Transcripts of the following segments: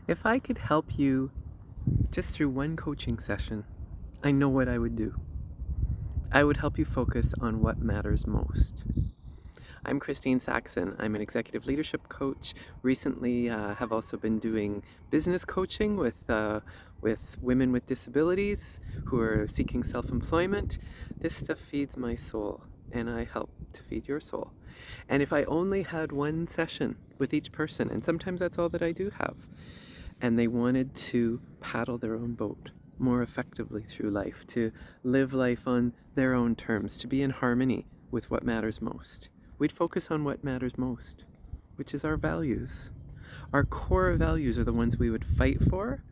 If I could help you just through one coaching session, I know what I would do. I would help you focus on what matters most. I'm Christine Saxon. I'm an executive leadership coach. Recently, have also been doing business coaching with women with disabilities who are seeking self-employment. This stuff feeds my soul, and I help to feed your soul. And if I only had one session with each person, and sometimes that's all that I do have, and they wanted to paddle their own boat more effectively through life, to live life on their own terms, to be in harmony with what matters most. We'd focus on what matters most, which is our values. Our core values are the ones we would fight for.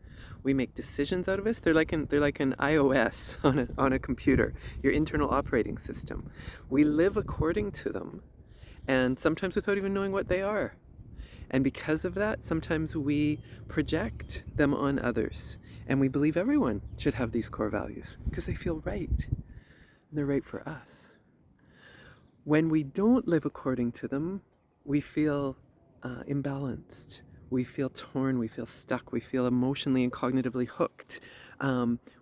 We make decisions out of us. They're like an iOS on a computer, your internal operating system. We live according to them, and sometimes without even knowing what they are. And because of that, sometimes we project them on others. And we believe everyone should have these core values because they feel right. And they're right for us. When we don't live according to them, we feel imbalanced. We feel torn. We feel stuck. We feel emotionally and cognitively hooked.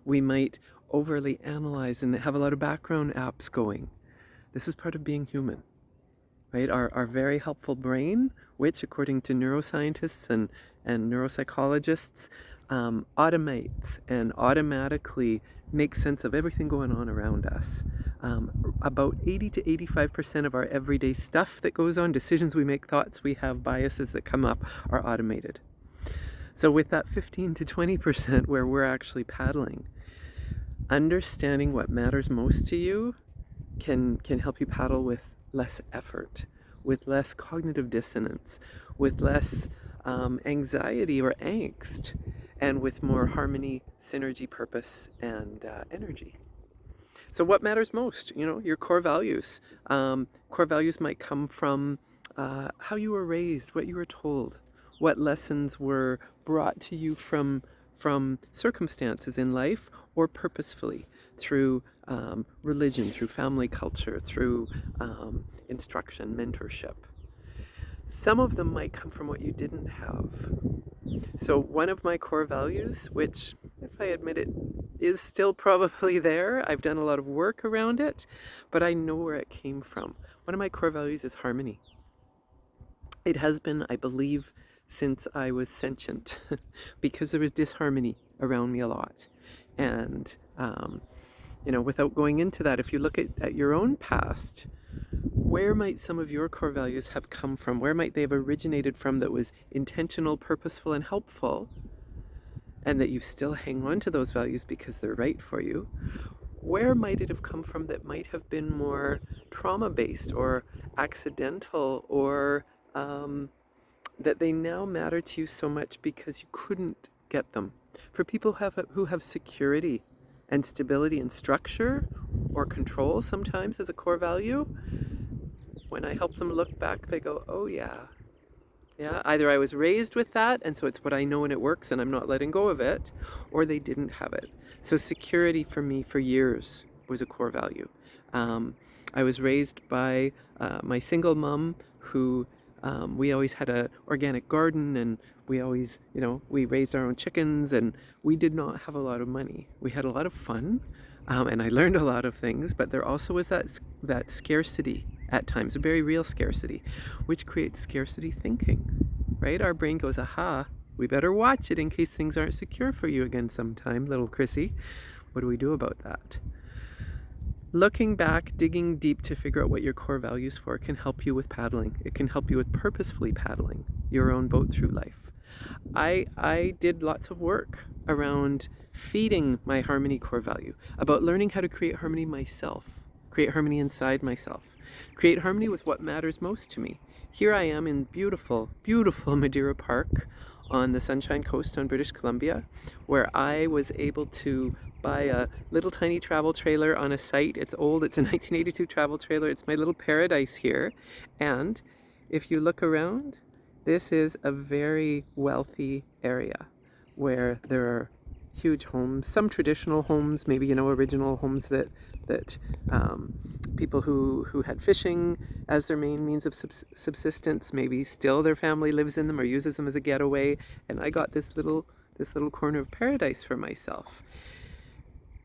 We might overly analyze and have a lot of background apps going. This is part of being human. Right? Our very helpful brain, which according to neuroscientists and neuropsychologists, automates and automatically makes sense of everything going on around us. About 80 to 85% of our everyday stuff that goes on, decisions we make, thoughts we have, biases that come up, are automated. So with that 15 to 20% where we're actually paddling, understanding what matters most to you can help you paddle with less effort, with less cognitive dissonance, with less anxiety or angst, and with more harmony, synergy, purpose, and energy. So what matters most? You know, your core values. Core values might come from how you were raised, what you were told, what lessons were brought to you from circumstances in life or purposefully through religion, through family culture, through instruction, mentorship. Some of them might come from what you didn't have. So one of my core values, which if I admit it is still probably there, I've done a lot of work around it, but I know where it came from. One of my core values is harmony. It has been, I believe, since I was sentient, because there was disharmony around me a lot. And without going into that, if you look at your own past, where might some of your core values have come from? Where might they have originated from that was intentional, purposeful, and helpful, and that you still hang on to those values because they're right for you? Where might it have come from that might have been more trauma-based or accidental, or that they now matter to you so much because you couldn't get them? For people who have security and stability and structure or control sometimes as a core value, when I help them look back, they go, oh yeah, either I was raised with that, and so it's what I know and it works and I'm not letting go of it, or they didn't have it. So security for me for years was a core value. I was raised by my single mom who we always had an organic garden, and we always, we raised our own chickens, and we did not have a lot of money. We had a lot of fun, and I learned a lot of things, but there also was that scarcity at times, a very real scarcity, which creates scarcity thinking, right? Our brain goes, aha, we better watch it in case things aren't secure for you again sometime, little Chrissy. What do we do about that? Looking back, digging deep to figure out what your core values for can help you with paddling. It can help you with purposefully paddling your own boat through life. I did lots of work around feeding my harmony core value, about learning how to create harmony myself, create harmony inside myself, create harmony with what matters most to me. Here I am in beautiful, beautiful Madeira Park on the Sunshine Coast on British Columbia, where I was able to buy a little tiny travel trailer on a site. It's old, it's a 1982 travel trailer. It's my little paradise here. And if you look around, this is a very wealthy area where there are huge homes, some traditional homes, maybe, you know, original homes that people who had fishing as their main means of subsistence, maybe still their family lives in them or uses them as a getaway. And I got this little corner of paradise for myself.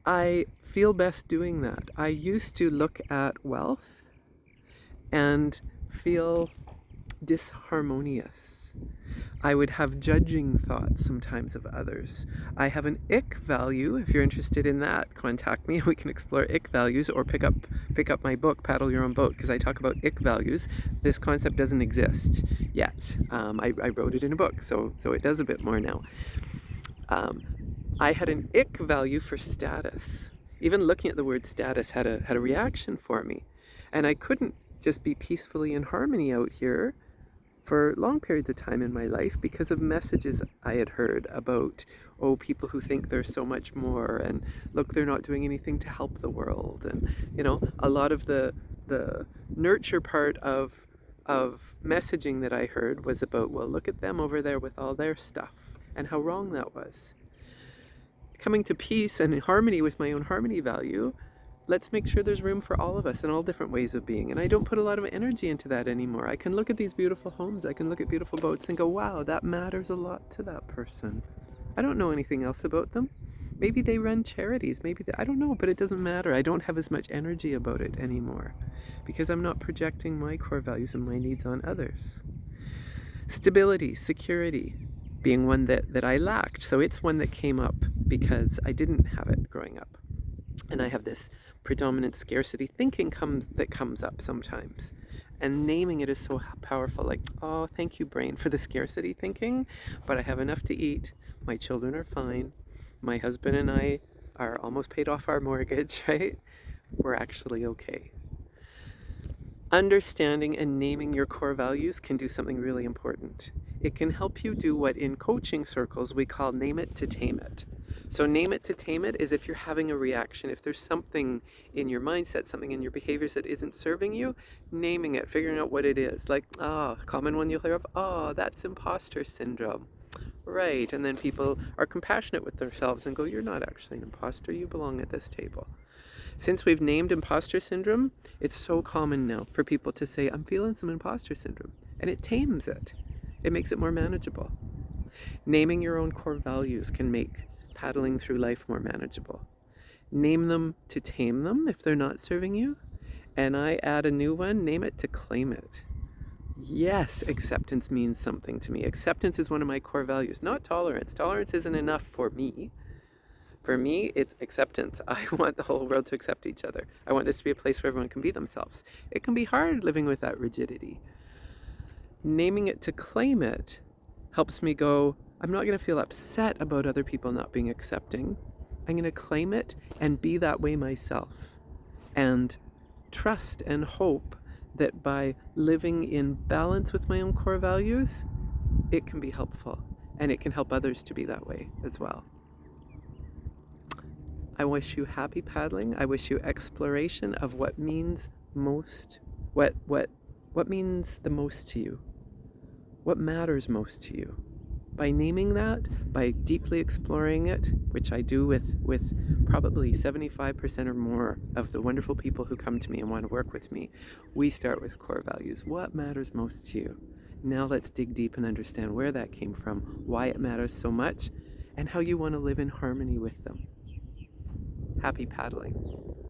I feel best doing that. I used to look at wealth and feel disharmonious. I would have judging thoughts sometimes of others. I have an ick value. If you're interested in that, contact me. We can explore ick values, or pick up my book, Paddle Your Own Boat, because I talk about ick values. This concept doesn't exist yet. I wrote it in a book, so it does a bit more now. I had an ick value for status. Even looking at the word status had a reaction for me. And I couldn't just be peacefully in harmony out here for long periods of time in my life because of messages I had heard about, oh, people who think they're so much more, and look, they're not doing anything to help the world. And, you know, a lot of the nurture part of messaging that I heard was about, well, look at them over there with all their stuff, and how wrong that was. Coming to peace and in harmony with my own harmony value, let's make sure there's room for all of us and all different ways of being. And I don't put a lot of energy into that anymore. I can look at these beautiful homes, I can look at beautiful boats and go, wow, that matters a lot to that person. I don't know anything else about them. Maybe they run charities, I don't know, but it doesn't matter. I don't have as much energy about it anymore because I'm not projecting my core values and my needs on others. Stability, security, being one that I lacked. So it's one that came up because I didn't have it growing up. And I have this predominant scarcity thinking that comes up sometimes. And naming it is so powerful, like, oh, thank you, brain, for the scarcity thinking, but I have enough to eat. My children are fine. My husband and I are almost paid off our mortgage, right? We're actually okay. Understanding and naming your core values can do something really important. It can help you do what in coaching circles we call name it to tame it. So name it to tame it is if you're having a reaction, if there's something in your mindset, something in your behaviors that isn't serving you, naming it, figuring out what it is. Like, common one you'll hear of, that's imposter syndrome. Right, and then people are compassionate with themselves and go, you're not actually an imposter, you belong at this table. Since we've named imposter syndrome, it's so common now for people to say, I'm feeling some imposter syndrome, and it tames it. It makes it more manageable. Naming your own core values can make paddling through life more manageable. Name them to tame them if they're not serving you. And I add a new one, name it to claim it. Yes, acceptance means something to me. Acceptance is one of my core values, not tolerance. Tolerance isn't enough for me. For me, it's acceptance. I want the whole world to accept each other. I want this to be a place where everyone can be themselves. It can be hard living with that rigidity. Naming it to claim it helps me go, I'm not going to feel upset about other people not being accepting. I'm going to claim it and be that way myself. And trust and hope that by living in balance with my own core values, it can be helpful. And it can help others to be that way as well. I wish you happy paddling. I wish you exploration of what means most, what means the most to you. What matters most to you. By naming that, by deeply exploring it, which I do with probably 75% or more of the wonderful people who come to me and want to work with me, we start with core values. What matters most to you? Now let's dig deep and understand where that came from, why it matters so much, and how you want to live in harmony with them. Happy paddling.